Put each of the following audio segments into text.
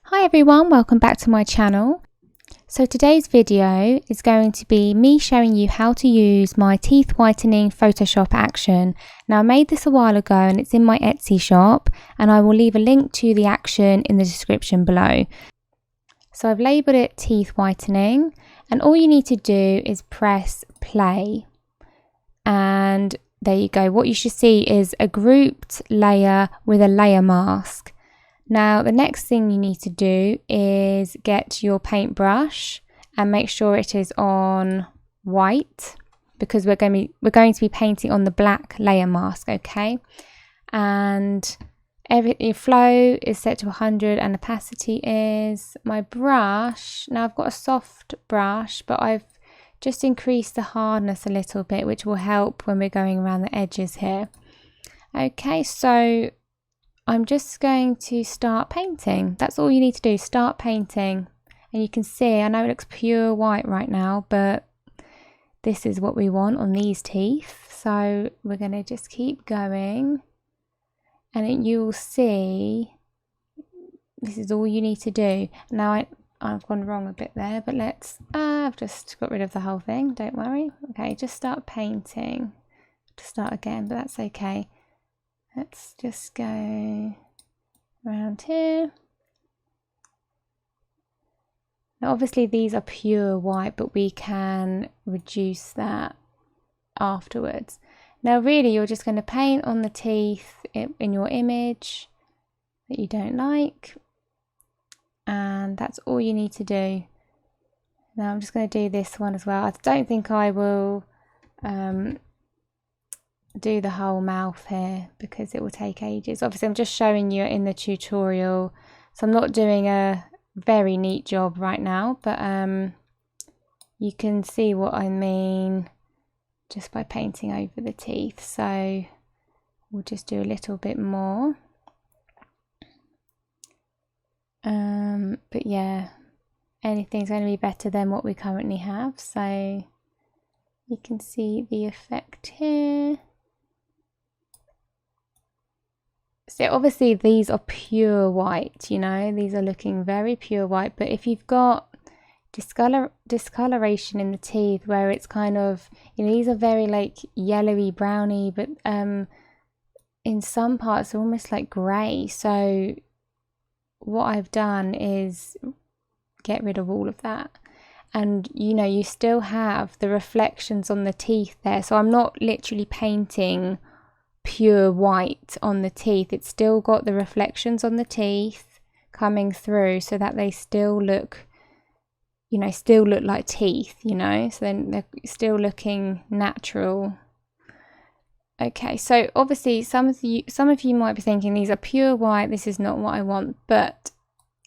Hi everyone, welcome back to my channel. So today's video is going to be me showing you how to use my teeth whitening Photoshop action. Now I made this a while ago and it's in my Etsy shop, and I will leave a link to the action in the description below. So I've labelled it teeth whitening, and all you need to do is press play. And there you go. What you should see is a grouped layer with a layer mask. Now the next thing you need to do is get your paintbrush and make sure it is on white, because we're going to be painting on the black layer mask, okay? And your flow is set to 100 and opacity is my brush. Now I've got a soft brush, but I've just increased the hardness a little bit, which will help when we're going around the edges here. Okay, so I'm just going to start painting. That's all you need to do, start painting. And you can see, I know it looks pure white right now, but this is what we want on these teeth. So we're going to just keep going. And you'll see, this is all you need to do. Now I've gone wrong a bit there, but I've just got rid of the whole thing, don't worry. Okay, just start painting. To start again, but that's okay. Let's just go around here. Now obviously these are pure white, but we can reduce that afterwards. Now really you're just going to paint on the teeth in your image that you don't like, and that's all you need to do. Now I'm just going to do this one as well. I don't think I will do the whole mouth here because it will take ages. Obviously I'm just showing you in the tutorial, so I'm not doing a very neat job right now, but you can see what I mean just by painting over the teeth. So we'll just do a little bit more, but yeah, anything's going to be better than what we currently have. So you can see the effect here. So obviously these are pure white, you know, these are looking very pure white, but if you've got discoloration in the teeth where it's kind of, you know, these are very like yellowy browny, but in some parts they're almost like grey. So what I've done is get rid of all of that, and you know, you still have the reflections on the teeth there. So I'm not literally painting pure white on the teeth, it's still got the reflections on the teeth coming through so that they still look, you know, still look like teeth, you know, so then they're still looking natural. Okay, so obviously some of you might be thinking these are pure white, this is not what I want, but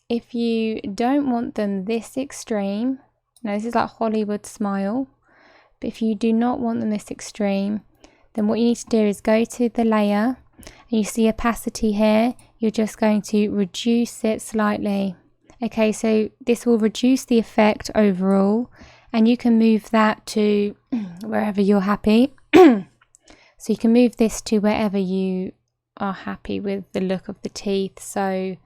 if you don't want them this extreme, now this is like Hollywood smile, but if you do not want them this extreme, then what you need to do is go to the layer, and you see opacity here, you're just going to reduce it slightly. Okay, so this will reduce the effect overall, and you can move that to wherever you're happy. So you can move this to wherever you are happy with the look of the teeth. So,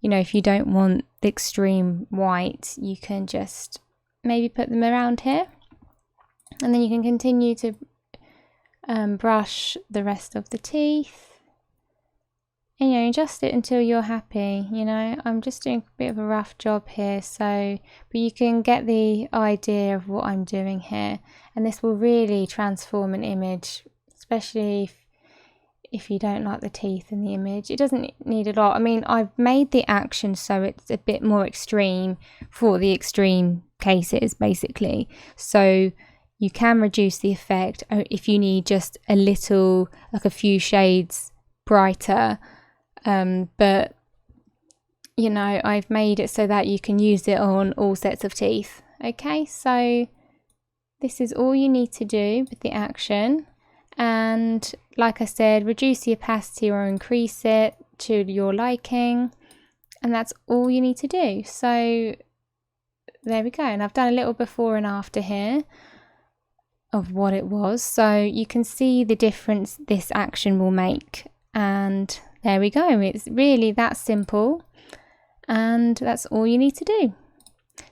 you know, if you don't want the extreme white, you can just maybe put them around here, and then you can continue to brush the rest of the teeth, and you know, adjust it until you're happy. You know, I'm just doing a bit of a rough job here, so but you can get the idea of what I'm doing here, and this will really transform an image, especially if you don't like the teeth in the image. It doesn't need a lot. I mean, I've made the action so it's a bit more extreme for the extreme cases basically, so you can reduce the effect if you need just a little, like a few shades brighter, but you know, I've made it so that you can use it on all sets of teeth. Okay, so this is all you need to do with the action, and like I said, reduce the opacity or increase it to your liking, and that's all you need to do. So there we go, and I've done a little before and after here of what it was, so you can see the difference this action will make. And there we go, it's really that simple. and that's all you need to do.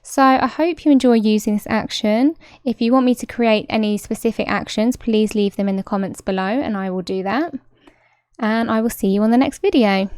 So I hope you enjoy using this action. If you want me to create any specific actions, please leave them in the comments below and I will do that. And I will see you on the next video.